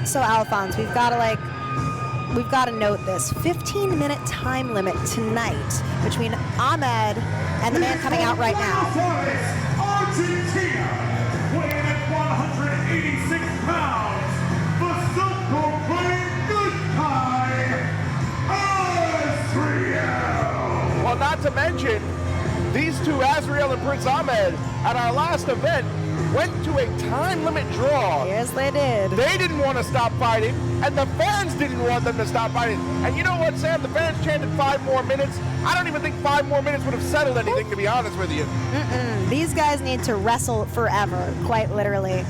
So Alphonse, we've got to note this 15-minute time limit tonight between Ahmed and the man coming out right now. Argentina, weighing at 186 pounds, the self-proclaimed good guy, Azriel. Well, not to mention, these two, Azriel and Prince Ahmed, at our last event, went to a time limit draw. Yes, they did. They didn't want to stop fighting, and the fans didn't want them to stop fighting. And you know what, Sam? The fans chanted 5 more minutes. I don't even think 5 more minutes would have settled anything, to be honest with you. These guys need to wrestle forever, quite literally.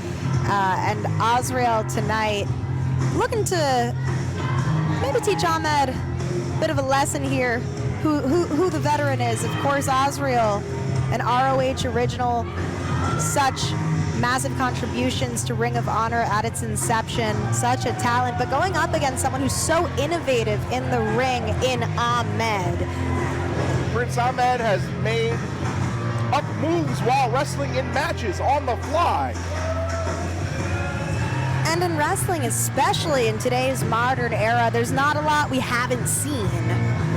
And Azriel tonight looking to maybe teach Ahmed a bit of a lesson here, who the veteran is. Of course, Azriel, an ROH original, such massive contributions to Ring of Honor at its inception, such a talent, but going up against someone who's so innovative in the ring in Ahmed. Prince Ahmed has made up moves while wrestling in matches on the fly. And in wrestling, especially in today's modern era, there's not a lot we haven't seen,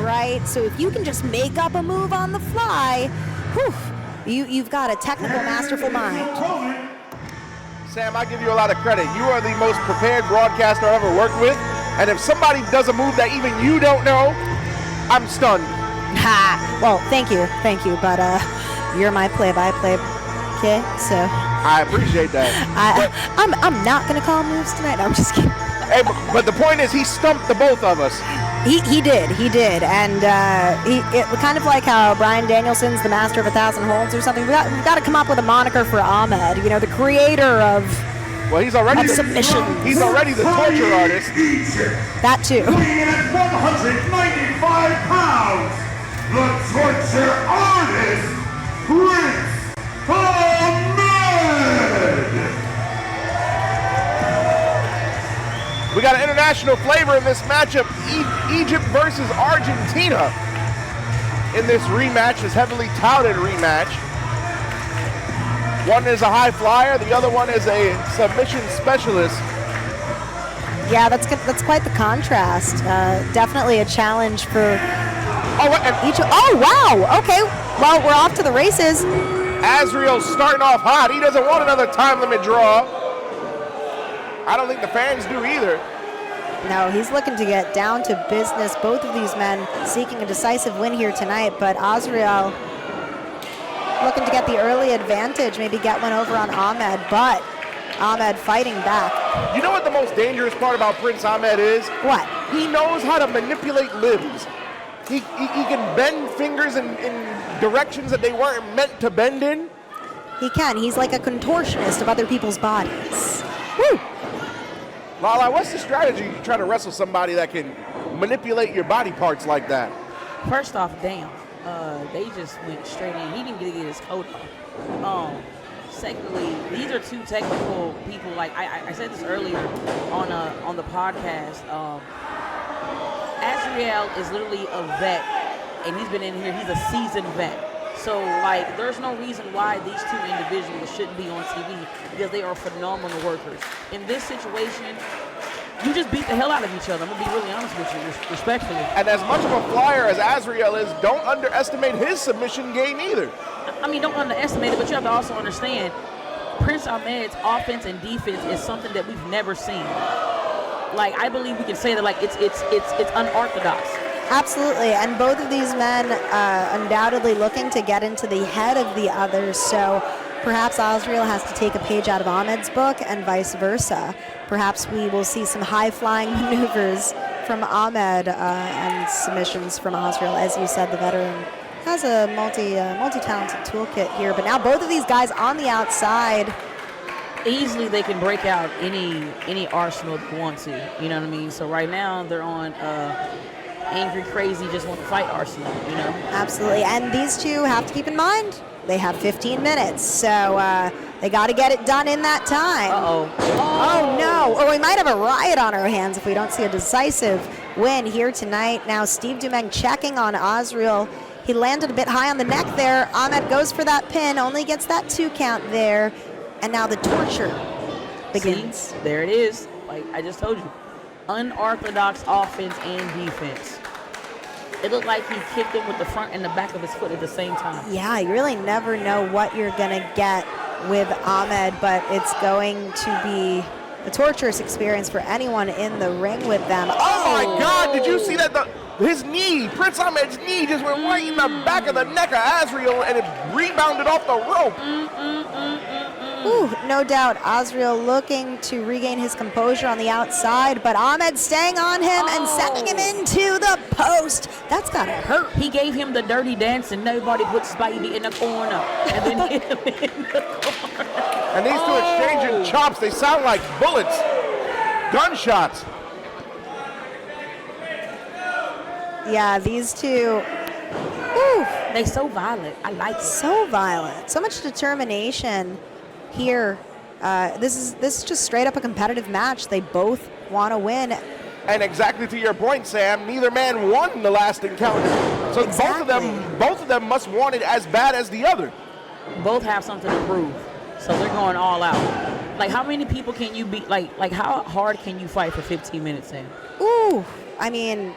right? So if you can just make up a move on the fly, whew, you've got a technical, masterful mind. Sam, I give you a lot of credit. You are the most prepared broadcaster I've ever worked with, and if somebody does a move that even you don't know, I'm stunned. Ha! Well, thank you, but you're my play-by-play, okay? So I appreciate that. I'm not gonna call moves tonight. No, I'm just kidding. Hey, but the point is, he stumped the both of us. He did, and it kind of like how Bryan Danielson's the master of 1,000 holds or something. We've got to come up with a moniker for Ahmed. You know, the creator of. Well, he's already submission. He's already the torture artist. That too. Weighing in at 195 pounds, the torture artist, Prince Ahmed. We got an international flavor in this matchup. Egypt versus Argentina in this rematch, this heavily touted rematch. One is a high flyer, the other one is a submission specialist. Yeah, that's quite the contrast. Definitely a challenge for each. Oh, wow. Okay. Well, we're off to the races. Azriel's starting off hot. He doesn't want another time limit draw. I don't think the fans do either. No, he's looking to get down to business. Both of these men seeking a decisive win here tonight, but Azriel looking to get the early advantage, maybe get one over on Ahmed, but Ahmed fighting back. You know what the most dangerous part about Prince Ahmed is? What? He knows how to manipulate limbs. He can bend fingers in directions that they weren't meant to bend in. He can. He's like a contortionist of other people's bodies. Woo! Lala, what's the strategy you try to wrestle somebody that can manipulate your body parts like that? First off, damn. They just went straight in. He didn't get his coat off. Secondly, these are two technical people. Like I said this earlier on the podcast. Azriel is literally a vet, and he's been in here. He's a seasoned vet. So, like, there's no reason why these two individuals shouldn't be on TV because they are phenomenal workers. In this situation, you just beat the hell out of each other. I'm going to be really honest with you, respectfully. And as much of a flyer as Azriel is, don't underestimate his submission game either. I mean, don't underestimate it, but you have to also understand Prince Ahmed's offense and defense is something that we've never seen. Like, I believe we can say that, like, it's unorthodox. Absolutely, and both of these men undoubtedly looking to get into the head of the others, so perhaps Azriel has to take a page out of Ahmed's book and vice versa. Perhaps we will see some high-flying maneuvers from Ahmed and submissions from Azriel. As you said, the veteran has a multi-talented toolkit here, but now both of these guys on the outside. Easily they can break out any arsenal they want to, you know what I mean? So right now they're on angry, crazy, just want to fight arsenal, you know? Absolutely, and these two have to keep in mind, they have 15 minutes, so they got to get it done in that time. Oh, no. Or we might have a riot on our hands if we don't see a decisive win here tonight. Now, Steve Dumeng checking on Azriel. He landed a bit high on the neck there. Ahmed goes for that pin, only gets that 2 count there. And now the torture begins. See, there it is. Like I just told you, unorthodox offense and defense. It looked like he kicked him with the front and the back of his foot at the same time. Yeah, you really never know what you're going to get with Ahmed, but it's going to be a torturous experience for anyone in the ring with them. Oh my God, did you see that? His knee, Prince Ahmed's knee just went right in the back of the neck of Azriel and it rebounded off the rope. Ooh, no doubt Azriel looking to regain his composure on the outside, but Ahmed staying on him and sending him into the post. That's gotta hurt. He gave him the dirty dance and nobody puts baby in the corner and then hit him in the corner. And these two exchanging chops, they sound like bullets, gunshots. Yeah, these two, ooh, They so violent. I like it. so violent. So much determination here. This is just straight up a competitive match. They both want to win. And exactly to your point, Sam, neither man won the last encounter. So both of them must want it as bad as the other. Both have something to prove, so they're going all out. Like, how many people can you beat? Like how hard can you fight for 15 minutes, Sam? Ooh, I mean,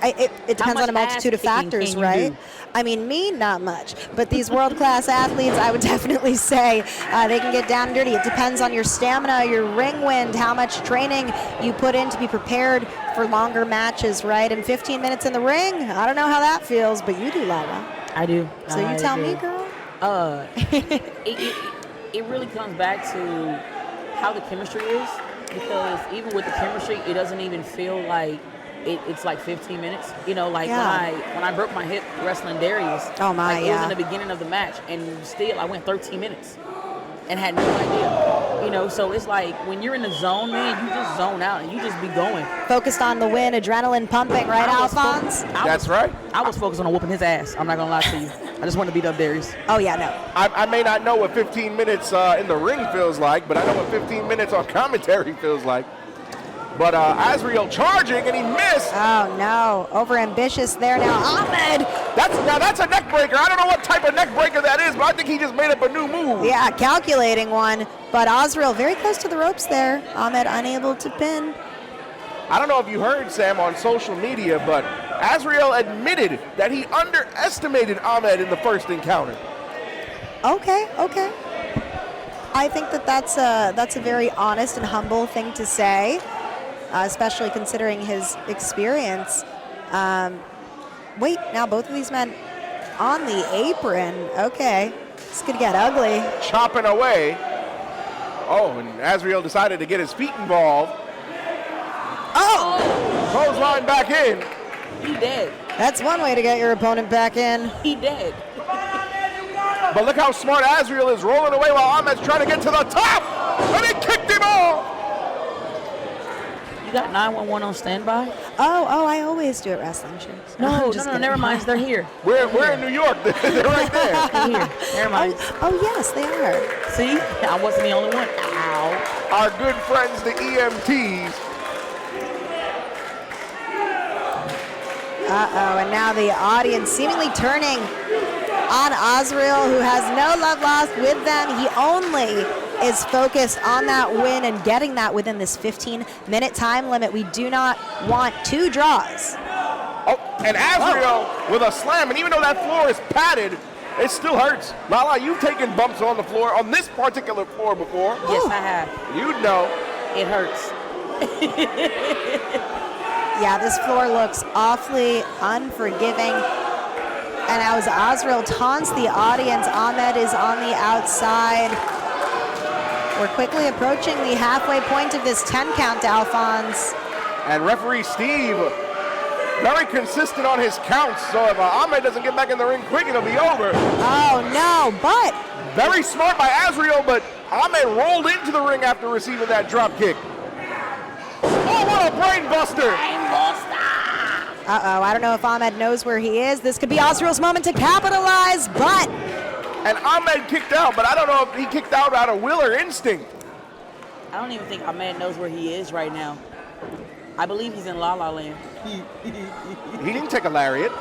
it depends much on a multitude of ass-kicking factors, can you right? do? I mean, me, not much. But these world-class athletes, I would definitely say they can get down and dirty. It depends on your stamina, your ring wind, how much training you put in to be prepared for longer matches, right? And 15 minutes in the ring, I don't know how that feels, but you do, Lala. I do. So you tell me, girl. It really comes back to how the chemistry is, because even with the chemistry, it doesn't even feel like it's like 15 minutes. You know, like when I broke my hip wrestling Darius, oh my, like, it was in the beginning of the match, and still I went 13 minutes and had no idea. You know, so it's like when you're in the zone, man, you just zone out and you just be going. Focused on the win, adrenaline pumping, right, Alphonse? That's right. I was focused on whooping his ass. I'm not gonna lie to you. I just want to beat up Darius. Oh yeah, no. I may not know what 15 minutes in the ring feels like, but I know what 15 minutes on commentary feels like. But Azriel charging, and he missed. Oh no, overambitious there now. Ahmed! That's a neck breaker. I don't know what type of neck breaker that is, but I think he just made up a new move. Yeah, calculating one. But Azriel very close to the ropes there. Ahmed unable to pin. I don't know if you heard, Sam, on social media, but Azriel admitted that he underestimated Ahmed in the first encounter. Okay. I think that's a very honest and humble thing to say, especially considering his experience. Wait, now both of these men on the apron. Okay, this could get ugly. Chopping away. Oh, and Azriel decided to get his feet involved. Oh! Clothesline back in. He dead. That's one way to get your opponent back in. He dead. But look how smart Azriel is, rolling away while Ahmed's trying to get to the top. And he kicked him off. You got 911 on standby? Oh, I always do at wrestling shows. No, just no, kidding. never mind. They're here. We're in New York. They're right there. They're here. Never mind. Oh, yes, they are. See? I wasn't the only one. Ow. Our good friends, the EMTs. Uh-oh, and now the audience seemingly turning on Azriel, who has no love lost with them. He only is focused on that win and getting that within this 15-minute time limit. We do not want two draws. Oh, and Azriel with a slam, and even though that floor is padded, it still hurts. Lala, you've taken bumps on the floor, on this particular floor before. Yes, I have. You'd know. It hurts. Yeah, this floor looks awfully unforgiving. And as Azriel taunts the audience, Ahmed is on the outside. We're quickly approaching the halfway point of this 10 count, Alphonse. And referee Steve, very consistent on his counts. So if Ahmed doesn't get back in the ring quick, it'll be over. Oh, no, but Very smart by Azriel, but Ahmed rolled into the ring after receiving that drop kick. Oh, what a brain buster! uh-oh, I don't know if Ahmed knows where he is. This could be Azriel's moment to capitalize, but And Ahmed kicked out, but I don't know if he kicked out of will or instinct. I don't even think Ahmed knows where he is right now. I believe he's in La La Land. He didn't take a lariat.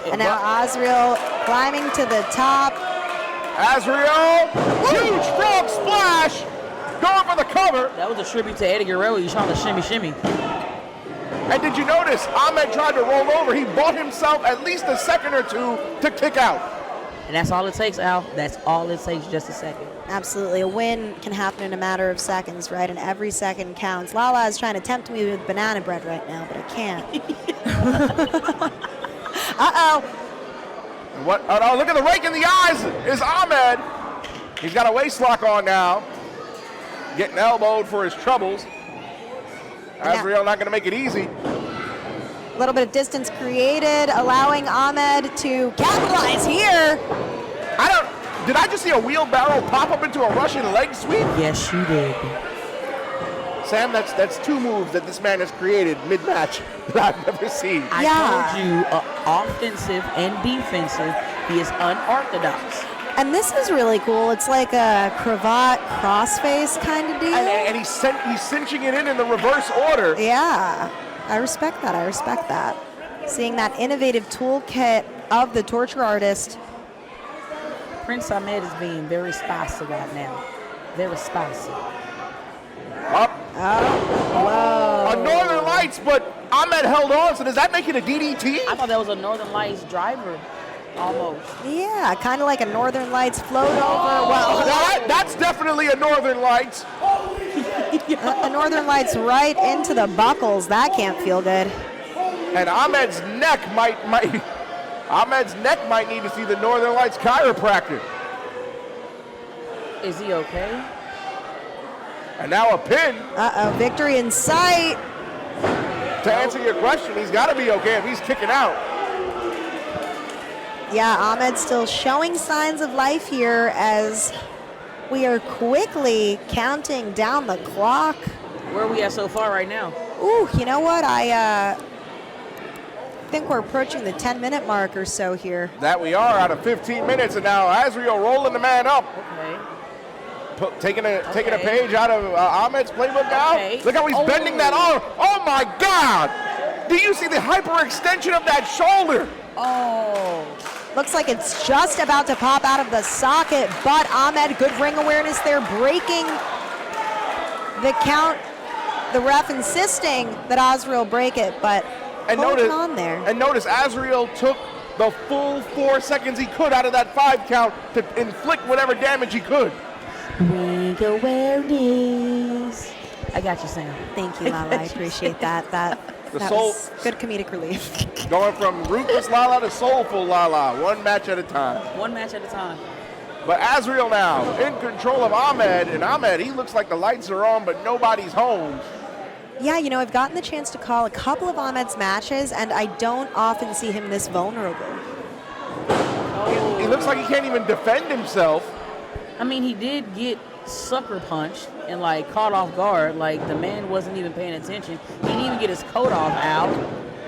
and now Azriel climbing to the top. Azriel, huge frog splash, going for the cover. That was a tribute to Eddie Guerrero. He's trying to shimmy. And did you notice Ahmed tried to roll over? He bought himself at least a second or two to kick out. And that's all it takes, Al. That's all it takes, just a second. Absolutely. A win can happen in a matter of seconds, right? And every second counts. Lala is trying to tempt me with banana bread right now, but I can't. Uh-oh. What? Oh, look at the rake in the eyes is Ahmed. He's got a waist lock on now. Getting elbowed for his troubles. Azriel not going to make it easy. A little bit of distance created, allowing Ahmed to capitalize here. Did I just see a wheelbarrow pop up into a Russian leg sweep? Yes, you did. Sam, that's two moves that this man has created mid-match that I've never seen. I told you, offensive and defensive, he is unorthodox. And this is really cool. It's like a cravat crossface kind of deal. And he's cinching it in the reverse order. Yeah, I respect that. Seeing that innovative toolkit of the torture artist. Prince Ahmed is being very spicy right now. Very spicy. Up. Oh, whoa. A Northern Lights, but Ahmed held on, so does that make it a DDT? I thought that was a Northern Lights driver, almost. Yeah, kind of like a Northern Lights float over. Well, That's definitely a Northern Lights. a Northern Lights right into the buckles. That can't feel good. And Ahmed's neck might need to see the Northern Lights chiropractor. Is he okay? And now a pin. Uh-oh, victory in sight. To answer your question, he's got to be okay if he's kicking out. Yeah, Ahmed's still showing signs of life here as we are quickly counting down the clock. Where are we at so far right now? Ooh, you know what? I think we're approaching the 10-minute mark or so here. That we are out of 15 minutes, and now Azriel rolling the man up. Okay. Taking a page out of Ahmed's playbook now. Okay. Look how he's bending that arm. Oh my God! Do you see the hyperextension of that shoulder? Oh. Looks like it's just about to pop out of the socket, but Ahmed, good ring awareness there, breaking the count. The ref insisting that Azriel break it, but holding on there. And notice Azriel took the full 4 seconds he could out of that 5 count to inflict whatever damage he could. Ring awareness. I got you, Sam. Thank you, Lala. I appreciate that. That was good comedic relief. Going from ruthless Lala to soulful Lala, one match at a time. One match at a time. But Azriel now in control of Ahmed, and Ahmed, he looks like the lights are on, but nobody's home. Yeah, you know, I've gotten the chance to call a couple of Ahmed's matches, and I don't often see him this vulnerable. He looks like he can't even defend himself. I mean, he did get sucker punched and like caught off guard. Like the man wasn't even paying attention. He didn't even get his coat off out.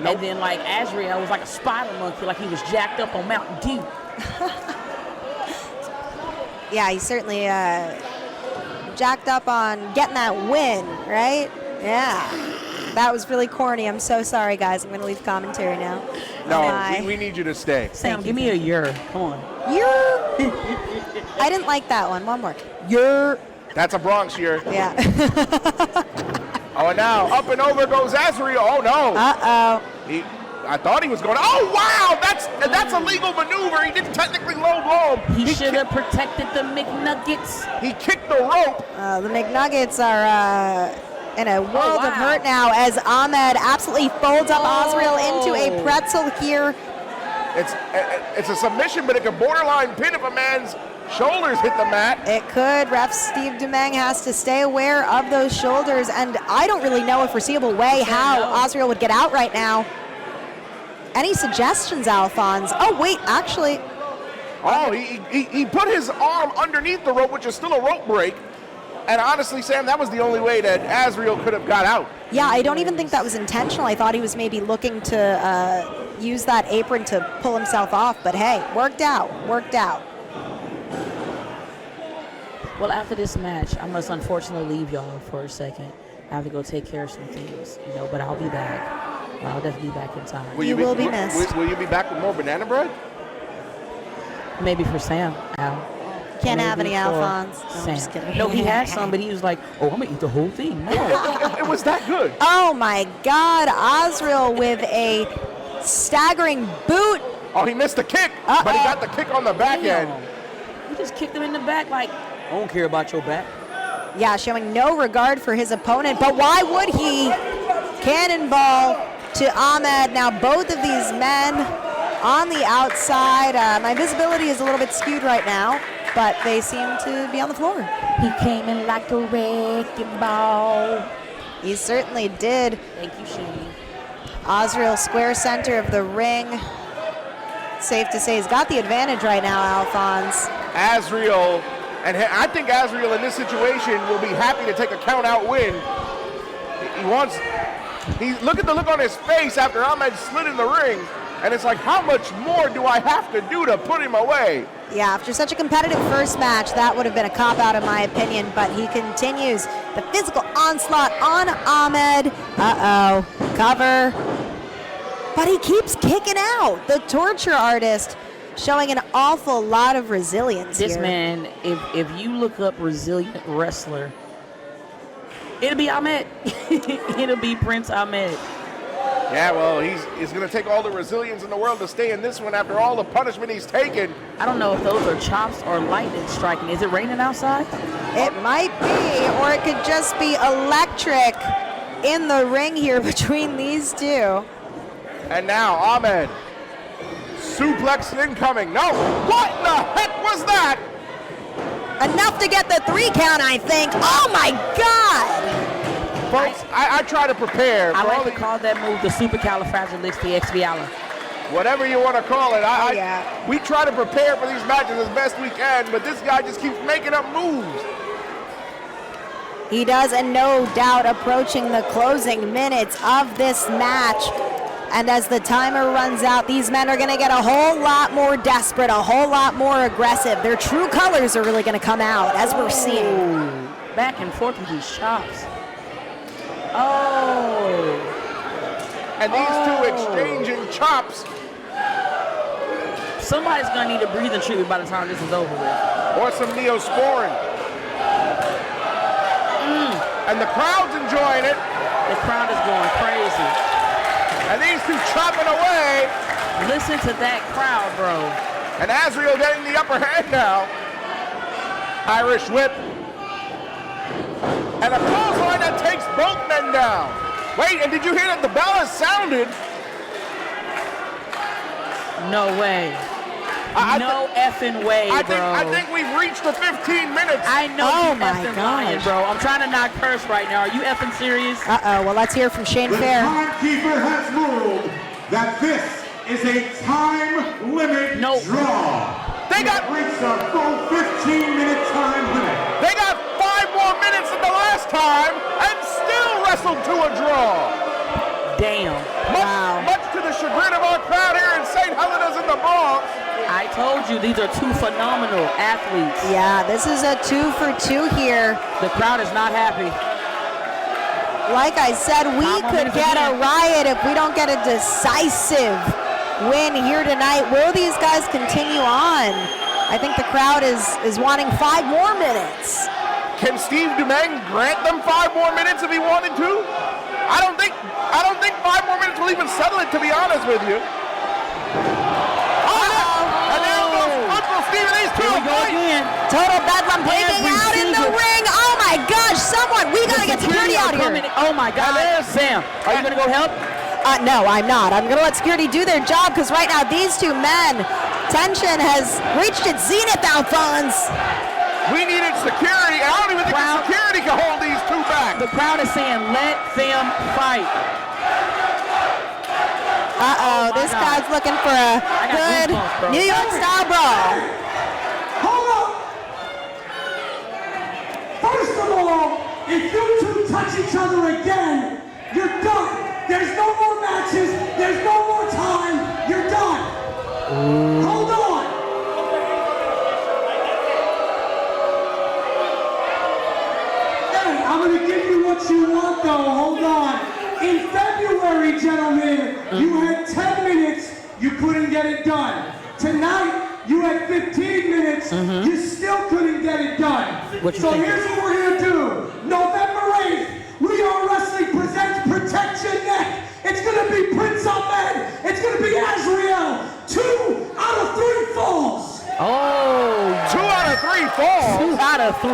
Nope. And then like Azriel was like a spider monkey, like he was jacked up on Mountain Dew. Yeah, he certainly jacked up on getting that win, right? Yeah. That was really corny. I'm so sorry, guys. I'm going to leave commentary now. No, we need you to stay. Sam, give me a yer. Come on. Yer. I didn't like that one. One more. Yer. That's a Bronx year. Yeah. Oh, and now up and over goes Azriel. Oh, no. Uh-oh. I thought he was going, oh, wow, that's a legal maneuver. He didn't technically low blow him. He should have protected the McNuggets. He kicked the rope. The McNuggets are in a world of hurt now as Ahmed absolutely folds up Azriel into a pretzel here. It's a submission, but it could borderline pin if a man's shoulders hit the mat. It could. Ref Steve Demeng has to stay aware of those shoulders, and I don't really know a foreseeable way how Azriel would get out right now. Any suggestions, Alphonse? Oh, wait, actually. Oh, he put his arm underneath the rope, which is still a rope break. And honestly, Sam, that was the only way that Azriel could have got out. Yeah, I don't even think that was intentional. I thought he was maybe looking to use that apron to pull himself off. But hey, worked out. Well, after this match, I must unfortunately leave y'all for a second. I have to go take care of some things, but I'll be back. I'll definitely be back in time. You will be missed. Will you be back with more banana bread? Maybe for Sam, Al. Can't have any Alphonse. No, I'm Sam. just kidding. No, he had some, but he was like, oh, I'm going to eat the whole thing. No. It was that good. Oh my God, Azriel with a staggering boot. Oh, he missed the kick, but he got the kick on the back end. He just kicked him in the back like, I don't care about your back. Yeah, showing no regard for his opponent, but why would he? Cannonball to Ahmed. Now both of these men on the outside. My visibility is a little bit skewed right now, but they seem to be on the floor. He came in like a wrecking ball. He certainly did. Thank you, Shane. Azriel, square center of the ring. Safe to say he's got the advantage right now, Alphonse. Azriel, and I think Azriel in this situation will be happy to take a count-out win. Look at the look on his face after Ahmed slid in the ring, and it's like, how much more do I have to do to put him away? Yeah, after such a competitive first match, that would have been a cop-out in my opinion, but he continues the physical onslaught on Ahmed. Uh-oh, cover. But he keeps kicking out. The torture artist showing an awful lot of resilience This here. man, if you look up resilient wrestler, it'll be Ahmed. It'll be Prince Ahmed. Yeah, well, he's going to take all the resilience in the world to stay in this one after all the punishment he's taken. I don't know if those are chops or lightning striking. Is it raining outside? It might be, or it could just be electric in the ring here between these two. And now Ahmed, suplex incoming. No, what in the heck was that? Enough to get the 3 count, I think. Oh my God! Folks, I try to prepare. I for all like to call that move the supercalifragilisticexpialidocious. whatever you want to call it. Yeah. We try to prepare for these matches as best we can, but this guy just keeps making up moves. He does, and no doubt approaching the closing minutes of this match. And as the timer runs out, these men are going to get a whole lot more desperate, a whole lot more aggressive. Their true colors are really going to come out, as we're seeing. Back and forth with these chops. Oh. And these two exchanging chops. Somebody's going to need a breathing treatment by the time this is over with. Or some Neosporin. And the crowd's enjoying it. The crowd is going crazy. And these two chopping away. Listen to that crowd, bro. And Azriel getting the upper hand now. Irish whip. And a clothesline that takes both men down. Wait, and did you hear that the bell has sounded? No way. No effing way, bro. I think we've reached the 15 minutes. I know Oh you my effing lying, gosh. bro. I'm trying to not curse right now. Are you effing serious? Uh-oh, well, let's hear from Shane The Fair. timekeeper has ruled that this is a time limit draw. They got reached a full 15-minute time limit. They got 5 more minutes than the last time and still wrestled to a draw. Damn. Much to the chagrin of our crowd here in St. Helena's in the Bronx. I told you these are two phenomenal athletes. Yeah, this is a 2 for 2 here. The crowd is not happy. Like I said, we could get a riot if we don't get a decisive win here tonight. Will these guys continue on? I think the crowd is wanting 5 more minutes. Can Steve Dumang grant them 5 more minutes if he wanted to? I don't think 5 more minutes will even settle it, to be honest with you. And there goes Uncle Steve and these two. Here we go again. Total bedlam breaking Every out in the single- ring. Oh my gosh, someone, we gotta get security out here. Oh my God. Sam, are you gonna go help? No, I'm not. I'm gonna let security do their job because right now these two men, tension has reached its zenith, Alphonse. We needed security, and I don't even think the security can hold these two back. The crowd is saying, let them fight. Uh-oh, this guy's looking for a good goosebumps, bro. New York style brawl. Hold up! First of all, if you two touch each other again, you're done. There's no more matches. There's no more time. You're done. Hold on. Hey, I'm going to give you what you want, though. Hold on. In February, gentlemen, you had 10 minutes. You couldn't get it done. Tonight, You had 15 minutes. You still couldn't get it done. What you so think? here's what we're going to do. November 8th, We Are Wrestling presents Protect Your Neck. It's going to be Prince Ahmed. It's going to be Azriel. 2 out of 3 falls. Oh. 2 out of 3 falls. 2 out of 3.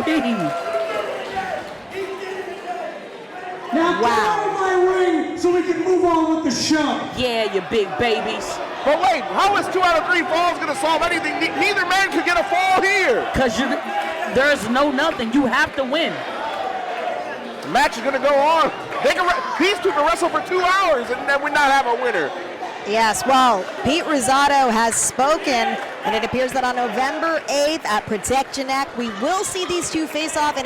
Now get out of my ring so we can move on with the show. Yeah, you big babies. But wait, how is 2 out of 3 falls going to solve anything? Neither man could get a fall here. Because there's no nothing. You have to win. The match is going to go on. These two can wrestle for 2 hours and then we not have a winner. Yes, well, Pete Rosado has spoken, and it appears that on November 8th at Protect Your Neck, we will see these two face off in